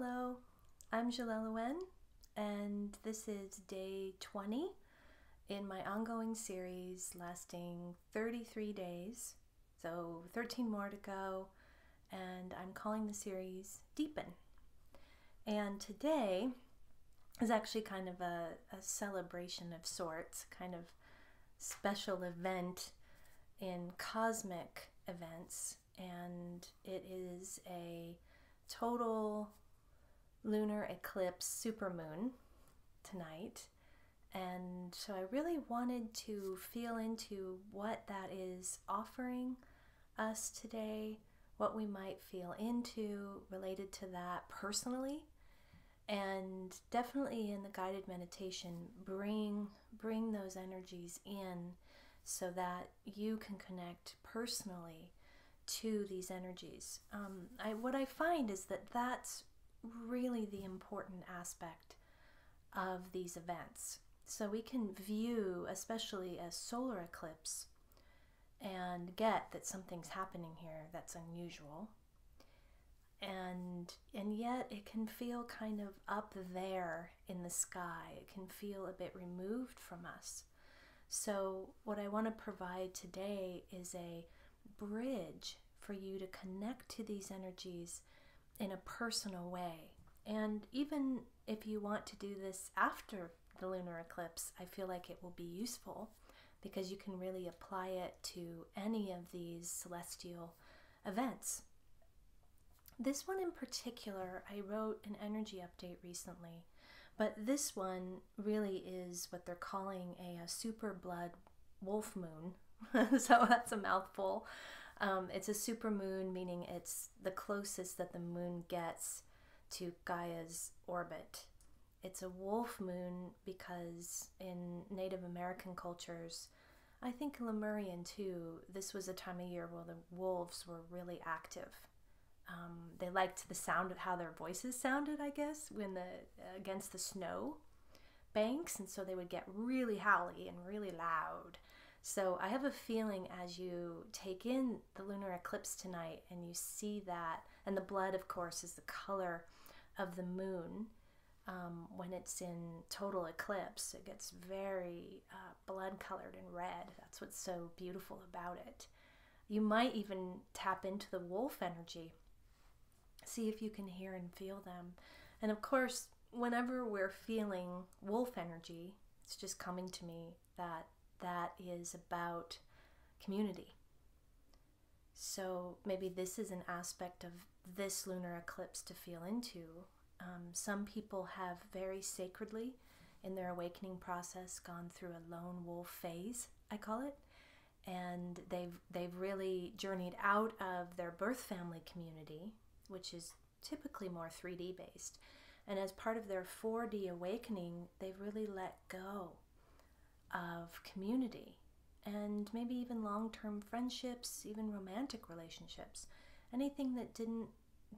Hello, I'm Jelelle Awen, and this is day 20 in my ongoing series lasting 33 days, so 13 more to go, and I'm calling the series Deepen. And today is actually kind of a celebration of sorts, kind of special event in cosmic events, and it is a total lunar eclipse supermoon tonight. And so I really wanted to feel into what that is offering us today, what we might feel into related to that personally, and definitely in the guided meditation bring those energies in so that you can connect personally to these energies. What I find is that that's really the important aspect of these events. So we can view, especially a solar eclipse, and get that something's happening here that's unusual. And yet it can feel kind of up there in the sky. It can feel a bit removed from us. So what I want to provide today is a bridge for you to connect to these energies in a personal way. And even if you want to do this after the lunar eclipse, I feel like it will be useful because you can really apply it to any of these celestial events. This one in particular, I wrote an energy update recently, but this one really is what they're calling a super blood wolf moon. So that's a mouthful. It's a super moon, meaning it's the closest that the moon gets to Gaia's orbit. It's a wolf moon because in Native American cultures, I think Lemurian too, this was a time of year where the wolves were really active. They liked the sound of how their voices sounded, I guess, when against the snow banks, and so they would get really howly and really loud. So I have a feeling as you take in the lunar eclipse tonight and you see that, and the blood, of course, is the color of the moon. When it's in total eclipse, it gets very blood colored and red. That's what's so beautiful about it. You might even tap into the wolf energy. See if you can hear and feel them. And of course, whenever we're feeling wolf energy, it's just coming to me that is about community. So maybe this is an aspect of this lunar eclipse to feel into. Some people have very sacredly in their awakening process gone through a lone wolf phase, I call it, and they've really journeyed out of their birth family community, which is typically more 3D based, and as part of their 4D awakening, they've really let go of community and maybe even long-term friendships, even romantic relationships, anything that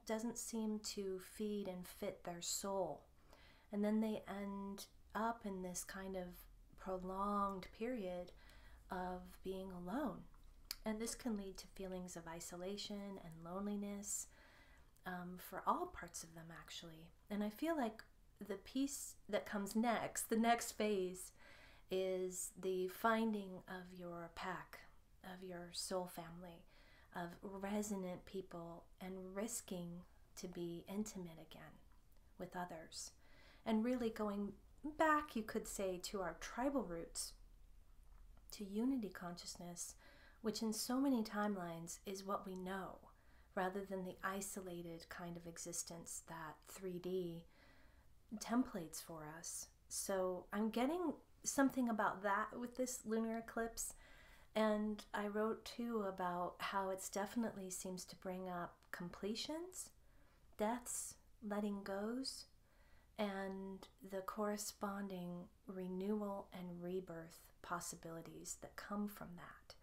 doesn't seem to feed and fit their soul. And then they end up in this kind of prolonged period of being alone. And this can lead to feelings of isolation and loneliness for all parts of them, actually. And I feel like the piece that comes next, the next phase, is the finding of your pack, of your soul family, of resonant people, and risking to be intimate again with others. And really going back, you could say, to our tribal roots, to unity consciousness, which in so many timelines is what we know, rather than the isolated kind of existence that 3D templates for us. So I'm getting something about that with this lunar eclipse. And I wrote too about how it definitely seems to bring up completions, deaths, letting goes, and the corresponding renewal and rebirth possibilities that come from that.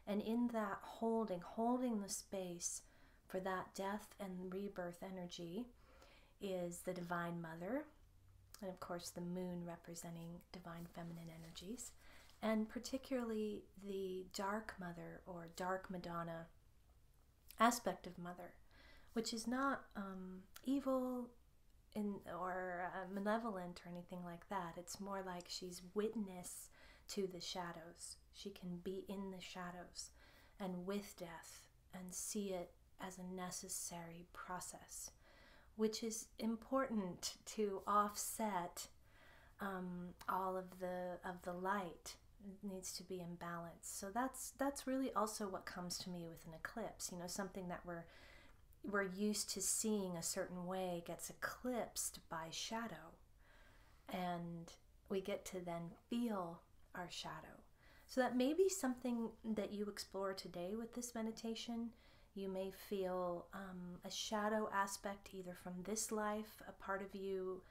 And in that holding the space for that death and rebirth energy is the Divine Mother, and of course the moon representing divine feminine energies, and particularly the Dark Mother or Dark Madonna aspect of Mother, which is not evil or malevolent or anything like that. It's more like she's witness to the shadows. She can be in the shadows and with death and see it as a necessary process, which is important to offset all of the light. It needs to be in balance. So that's really also what comes to me with an eclipse. Something that we're used to seeing a certain way gets eclipsed by shadow, and we get to then feel our shadow. So that may be something that you explore today with this meditation. You may feel a shadow aspect either from this life, a part of you.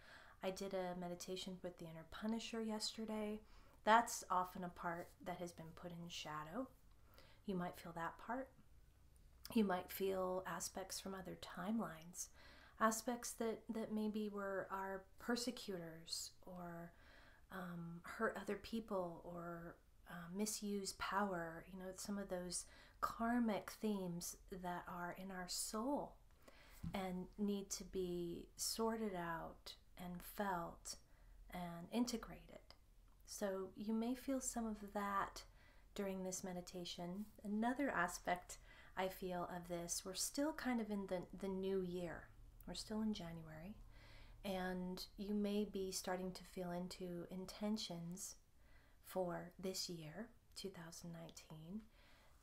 I did a meditation with the inner Punisher yesterday. That's often a part that has been put in shadow. You might feel that part. You might feel aspects from other timelines, aspects that maybe were our persecutors or hurt other people or misuse power. Some of those karmic themes that are in our soul and need to be sorted out and felt and integrated. So you may feel some of that during this meditation. Another aspect I feel of this, we're still kind of in the new year. We're still in January, and you may be starting to feel into intentions for this year, 2019.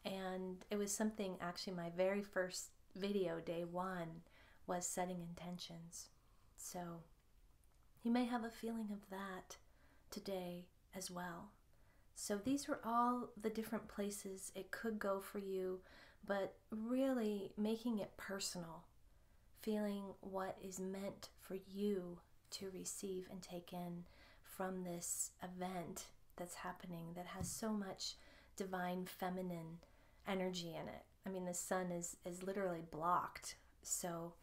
And it was something, actually my very first video, day one, was setting intentions. So you may have a feeling of that today as well. So these are all the different places it could go for you, but really making it personal, feeling what is meant for you to receive and take in from this event that's happening that has so much divine feminine energy in it. I mean, the sun is literally blocked. So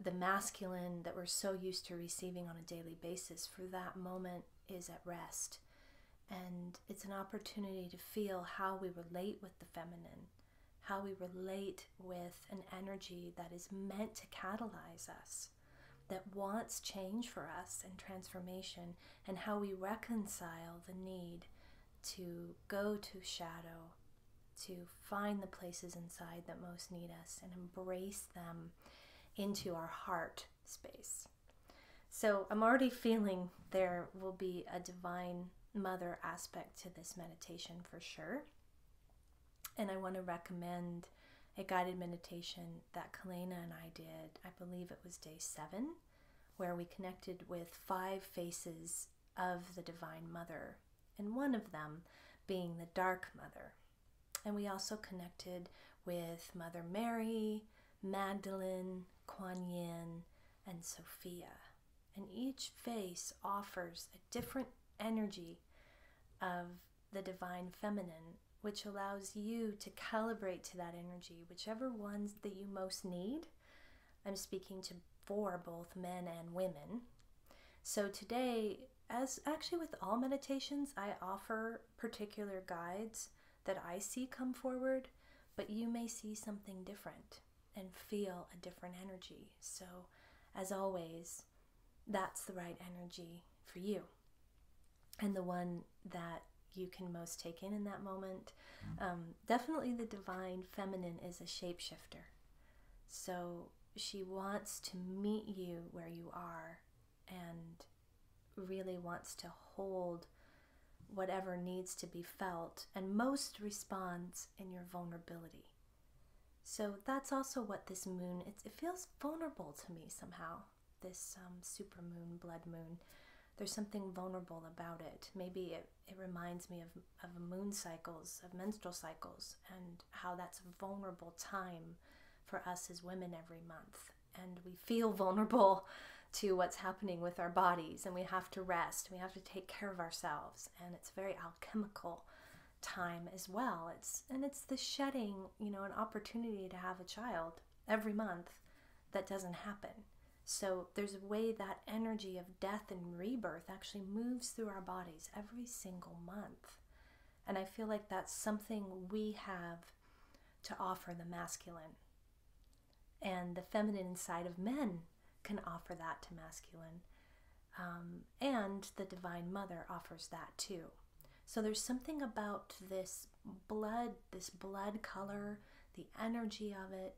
the masculine that we're so used to receiving on a daily basis for that moment is at rest. And it's an opportunity to feel how we relate with the feminine, how we relate with an energy that is meant to catalyze us, that wants change for us and transformation, and how we reconcile the need to go to shadow, to find the places inside that most need us and embrace them into our heart space. So I'm already feeling there will be a divine mother aspect to this meditation for sure. And I want to recommend a guided meditation that Kalena and I did. I believe it was day 7, where we connected with 5 faces of the Divine Mother, and one of them being the Dark Mother. And we also connected with Mother Mary, Magdalene, Kuan Yin, and Sophia. And each face offers a different energy of the Divine Feminine, which allows you to calibrate to that energy, whichever ones that you most need. I'm speaking for both men and women. So today, as actually with all meditations, I offer particular guides that I see come forward, but you may see something different and feel a different energy. So as always, that's the right energy for you and the one that you can most take in that moment. Definitely the Divine Feminine is a shapeshifter. So she wants to meet you where you are and really wants to hold whatever needs to be felt, and most responds in your vulnerability. So that's also what this moon, it feels vulnerable to me somehow, this super moon, blood moon. There's something vulnerable about it. Maybe it reminds me of moon cycles, of menstrual cycles, and how that's a vulnerable time for us as women every month. And we feel vulnerable to what's happening with our bodies, and we have to rest, we have to take care of ourselves, and it's a very alchemical time as well. It's the shedding, an opportunity to have a child every month that doesn't happen. So there's a way that energy of death and rebirth actually moves through our bodies every single month. And I feel like that's something we have to offer the masculine. And the feminine side of men can offer that to masculine. And the Divine Mother offers that too. So there's something about this blood color, the energy of it,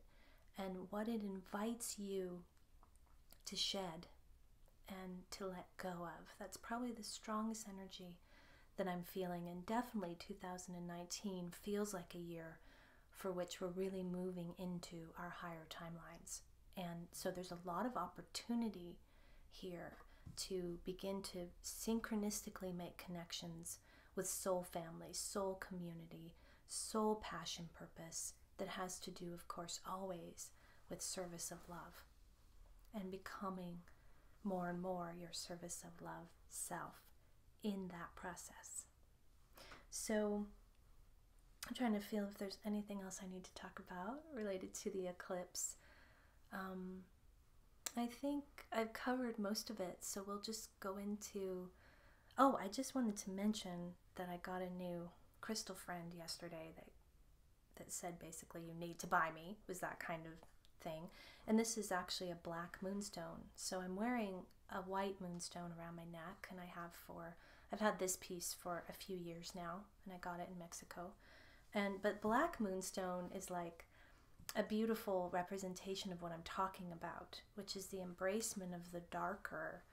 and what it invites you to shed and to let go of. That's probably the strongest energy that I'm feeling, and definitely 2019 feels like a year for which we're really moving into our higher timelines. And so there's a lot of opportunity here to begin to synchronistically make connections with soul family, soul community, soul passion purpose that has to do, of course, always with service of love and becoming more and more your service of love self in that process. So I'm trying to feel if there's anything else I need to talk about related to the eclipse. I think I've covered most of it, so we'll just go into... Oh, I just wanted to mention that I got a new crystal friend yesterday that said basically you need to buy me, was that kind of thing. And this is actually a black moonstone. So I'm wearing a white moonstone around my neck, and I've had this piece for a few years now, and I got it in Mexico. But black moonstone is like a beautiful representation of what I'm talking about, which is the embracement of the darker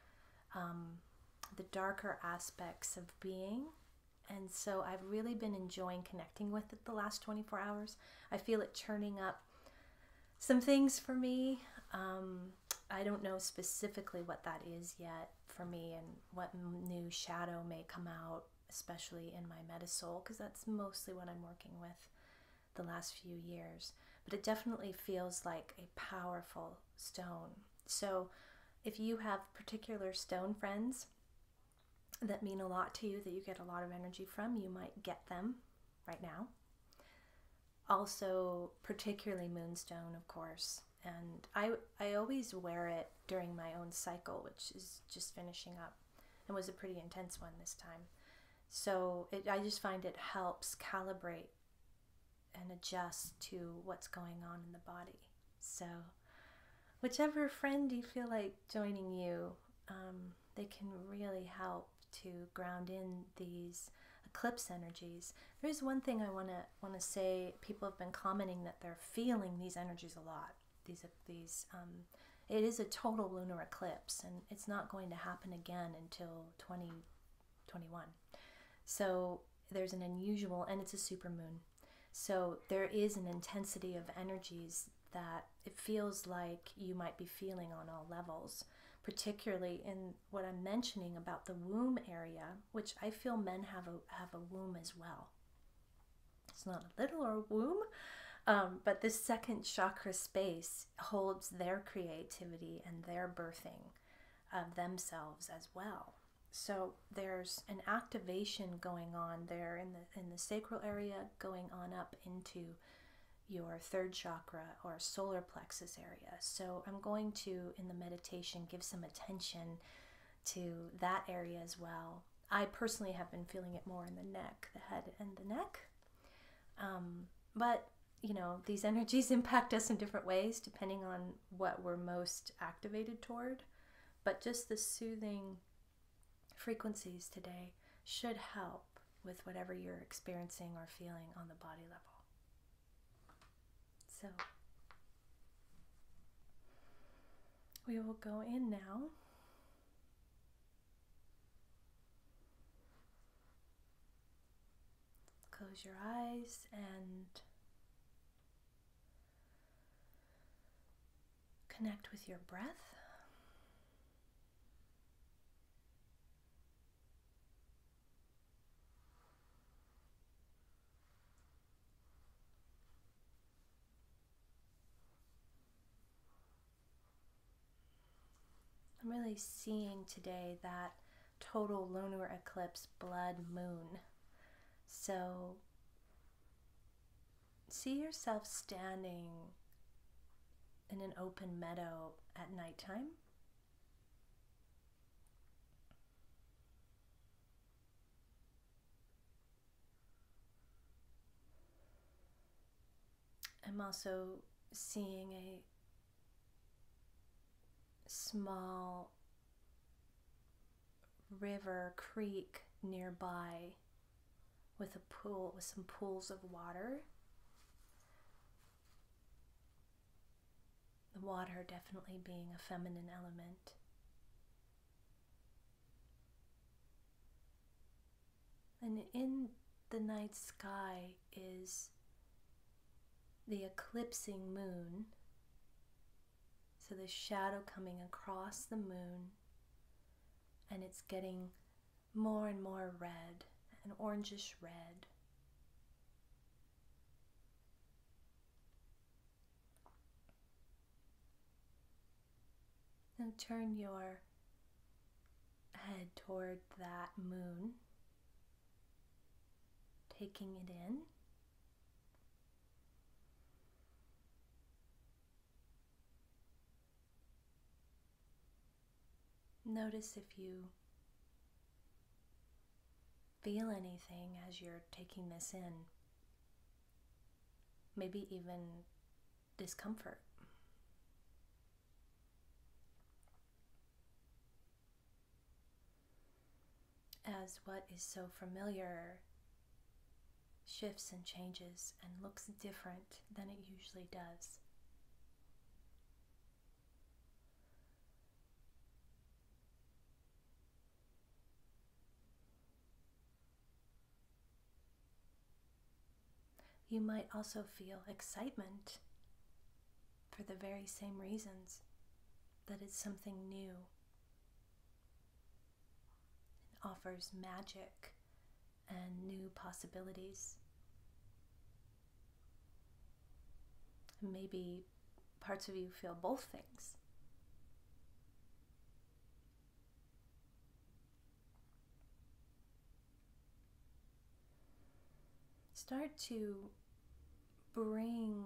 aspects of being. And so I've really been enjoying connecting with it the last 24 hours. I feel it churning up some things for me. I don't know specifically what that is yet for me, and what new shadow may come out, especially in my metasoul, because that's mostly what I'm working with the last few years. But it definitely feels like a powerful stone. So if you have particular stone friends that mean a lot to you, that you get a lot of energy from, you might get them right now. Also, particularly moonstone, of course. And I always wear it during my own cycle, which is just finishing up, and was a pretty intense one this time. So I just find it helps calibrate and adjust to what's going on in the body. So whichever friend you feel like joining you, they can really help to ground in these eclipse energies. There's one thing I want to say. People have been commenting that they're feeling these energies a lot. It is a total lunar eclipse, and it's not going to happen again until 2021. So there's an unusual, and it's a supermoon. So there is an intensity of energies that it feels like you might be feeling on all levels, particularly in what I'm mentioning about the womb area, which I feel men have a womb as well. It's not a little womb, but this second chakra space holds their creativity and their birthing of themselves as well. So there's an activation going on there in the sacral area, going on up into your third chakra or solar plexus area. So I'm going to, in the meditation, give some attention to that area as well. I personally have been feeling it more in the neck, the head and the neck. But, you know, these energies impact us in different ways depending on what we're most activated toward. But just the soothing frequencies today should help with whatever you're experiencing or feeling on the body level. So we will go in now. Close your eyes and connect with your breath. I'm really seeing today that total lunar eclipse blood moon. So see yourself standing in an open meadow at nighttime. I'm also seeing a small river, creek nearby with a pool, with some pools of water. The water definitely being a feminine element. And in the night sky is the eclipsing moon. So the shadow coming across the moon, and it's getting more and more red, an orangish red. Now turn your head toward that moon, taking it in. Notice if you feel anything as you're taking this in. Maybe even discomfort. As what is so familiar shifts and changes and looks different than it usually does. You might also feel excitement for the very same reasons, that it's something new. It offers magic and new possibilities. Maybe parts of you feel both things. Start to bring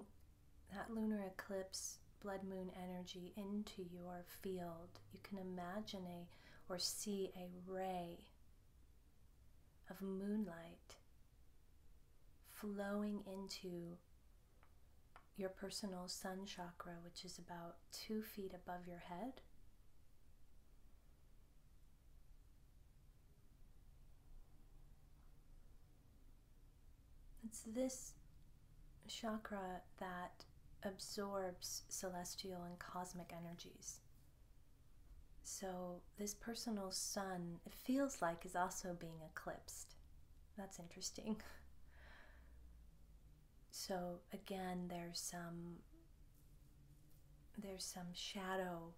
that lunar eclipse, blood moon energy into your field. You can imagine or see a ray of moonlight flowing into your personal sun chakra, which is about 2 feet above your head. It's this chakra that absorbs celestial and cosmic energies. So this personal sun, it feels like, is also being eclipsed. That's interesting. So again, there's some shadow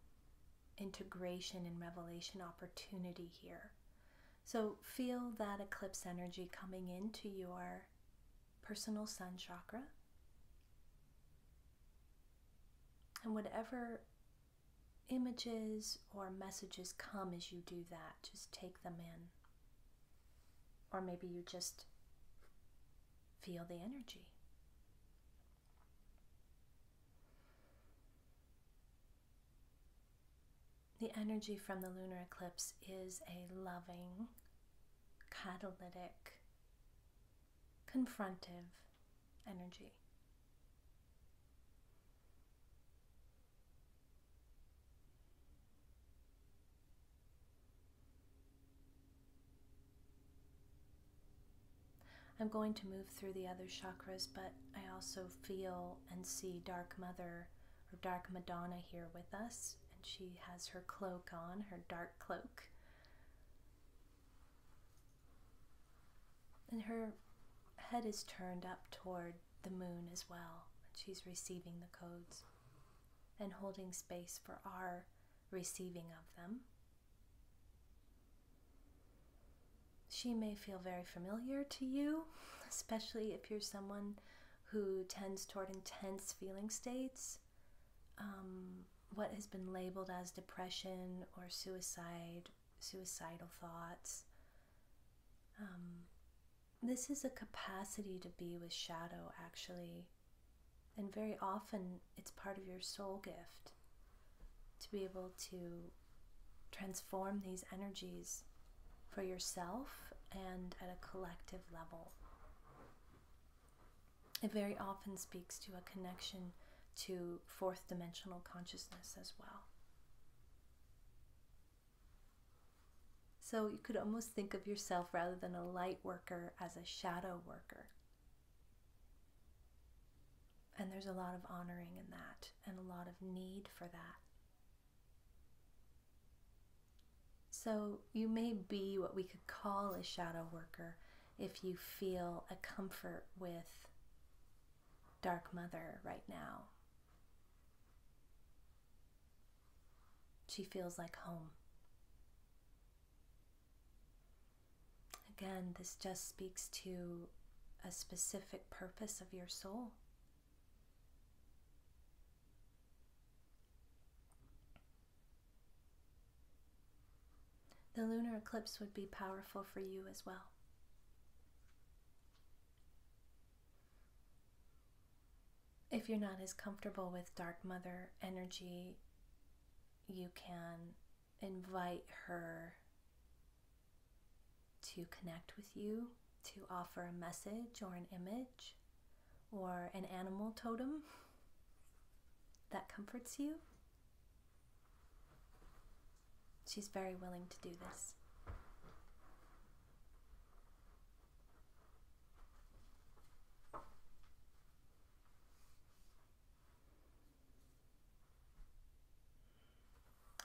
integration and revelation opportunity here. So feel that eclipse energy coming into your personal sun chakra. And whatever images or messages come as you do that, just take them in. Or maybe you just feel the energy. The energy from the lunar eclipse is a loving, catalytic, confrontive energy. I'm going to move through the other chakras, but I also feel and see Dark Mother or Dark Madonna here with us, and she has her cloak on, her dark cloak. And her head is turned up toward the moon as well. She's receiving the codes and holding space for our receiving of them. She may feel very familiar to you, especially if you're someone who tends toward intense feeling states, what has been labeled as depression or suicidal thoughts. This is a capacity to be with shadow, actually, and very often it's part of your soul gift to be able to transform these energies for yourself and at a collective level. It very often speaks to a connection to fourth dimensional consciousness as well. So you could almost think of yourself, rather than a light worker, as a shadow worker. And there's a lot of honoring in that, and a lot of need for that. So you may be what we could call a shadow worker if you feel a comfort with Dark Mother right now. She feels like home. Again, this just speaks to a specific purpose of your soul. The lunar eclipse would be powerful for you as well. If you're not as comfortable with Dark Mother energy, you can invite her to connect with you, to offer a message or an image or an animal totem that comforts you. She's very willing to do this.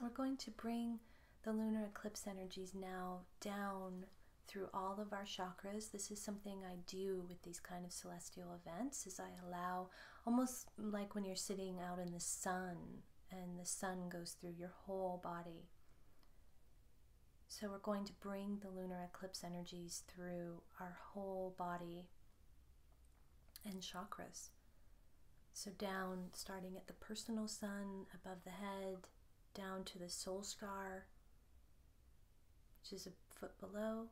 We're going to bring the lunar eclipse energies now down through all of our chakras. This is something I do with these kind of celestial events, is I allow, almost like when you're sitting out in the sun and the sun goes through your whole body. So we're going to bring the lunar eclipse energies through our whole body and chakras. So down, starting at the personal sun above the head, down to the soul scar, which is a foot below,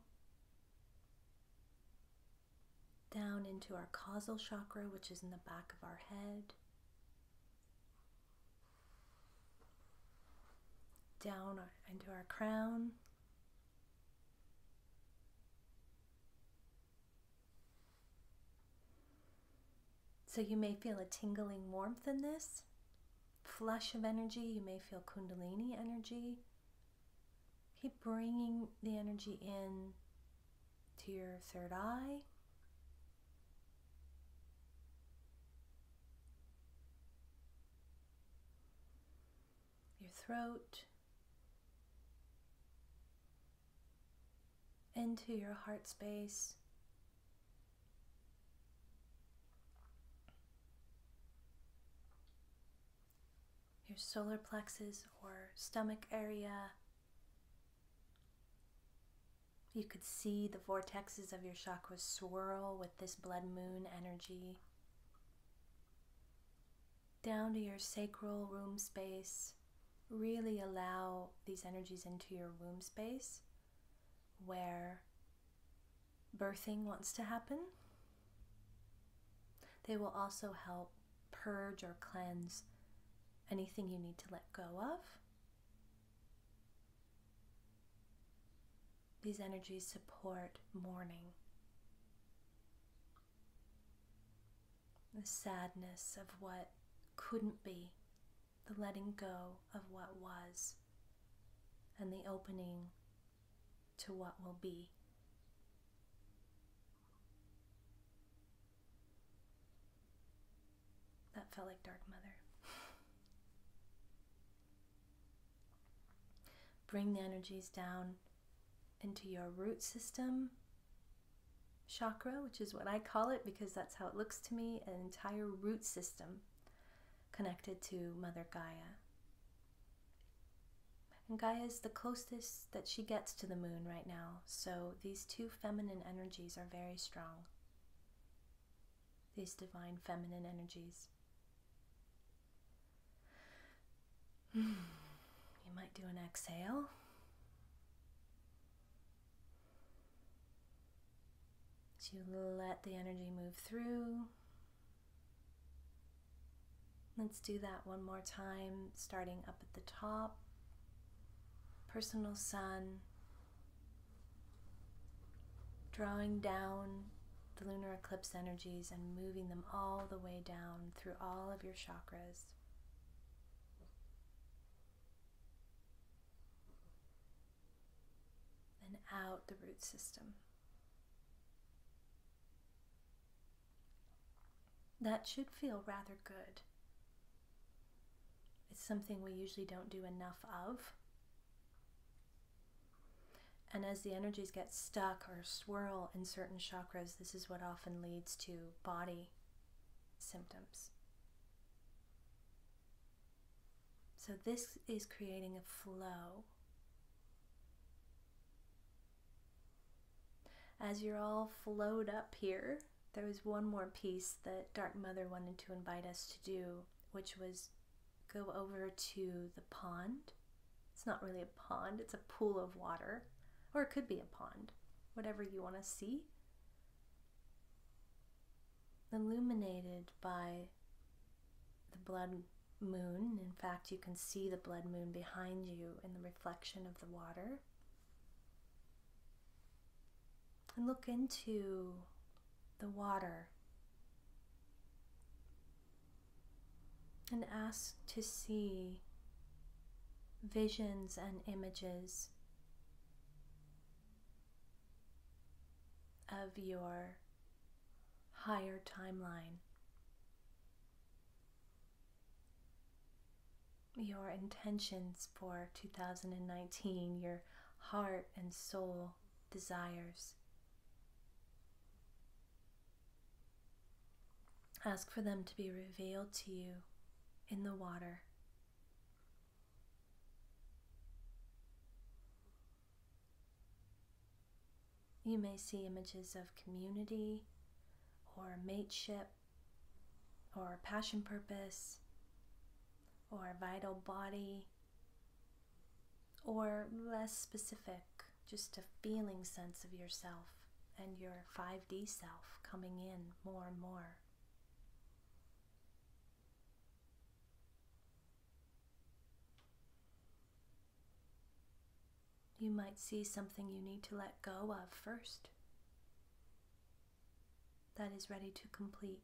down into our causal chakra, which is in the back of our head, down into our crown, so you may feel a tingling warmth in this flush of energy. You may feel kundalini energy. Keep bringing the energy in to your third eye, your throat, into your heart space, your solar plexus or stomach area. You could see the vortexes of your chakras swirl with this blood moon energy. Down to your sacral womb space. Really allow these energies into your womb space, where birthing wants to happen. They will also help purge or cleanse anything you need to let go of. These energies support mourning, the sadness of what couldn't be, the letting go of what was, and the opening to what will be. That felt like Dark Mother. Bring the energies down into your root system chakra, which is what I call it because that's how it looks to me, an entire root system connected to Mother Gaia. And Gaia is the closest that she gets to the moon right now, so these two feminine energies are very strong. These divine feminine energies. You might do an exhale. As you let the energy move through. Let's do that one more time, starting up at the top. Personal sun. Drawing down the lunar eclipse energies and moving them all the way down through all of your chakras. and out the root system. That should feel rather good. It's something we usually don't do enough of. And as the energies get stuck or swirl in certain chakras, this is what often leads to body symptoms. So this is creating a flow. As you're all flowed up here, there was one more piece that Dark Mother wanted to invite us to do, which was go over to the pond. It's not really a pond, it's a pool of water. Or it could be a pond, whatever you want to see. Illuminated by the blood moon. In fact, you can see the blood moon behind you in the reflection of the water. And look into the water and ask to see visions and images of your higher timeline, your intentions for 2019, your heart and soul desires. Ask for them to be revealed to you in the water. You may see images of community, or mateship, or passion purpose, or vital body, or less specific, just a feeling sense of yourself and your 5D self coming in more and more. You might see something you need to let go of first, that is ready to complete,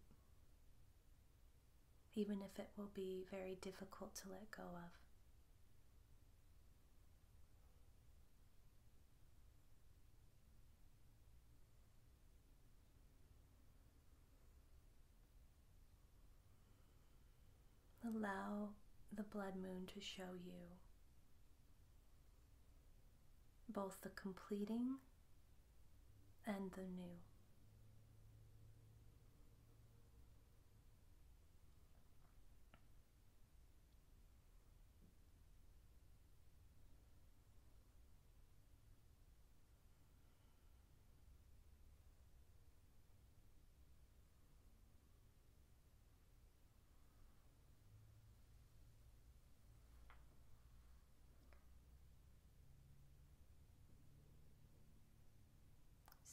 even if it will be very difficult to let go of. Allow the blood moon to show you both the completing and the new.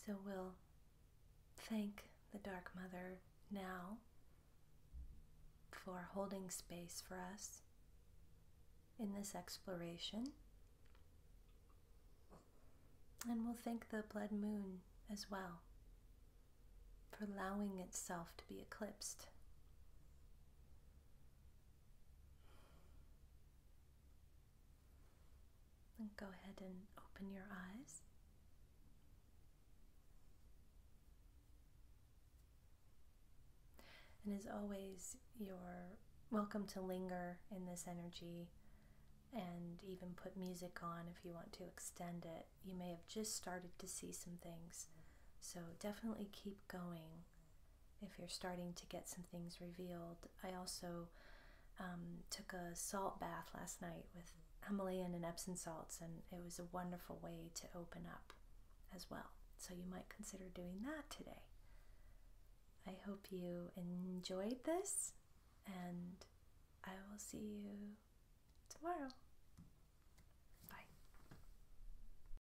So we'll thank the Dark Mother now for holding space for us in this exploration. And we'll thank the blood moon as well for allowing itself to be eclipsed. And go ahead and open your eyes. And as always, you're welcome to linger in this energy and even put music on if you want to extend it. You may have just started to see some things, so definitely keep going if you're starting to get some things revealed. I also took a salt bath last night with Himalayan and Epsom salts, and it was a wonderful way to open up as well. So you might consider doing that today. I hope you enjoyed this, and I will see you tomorrow.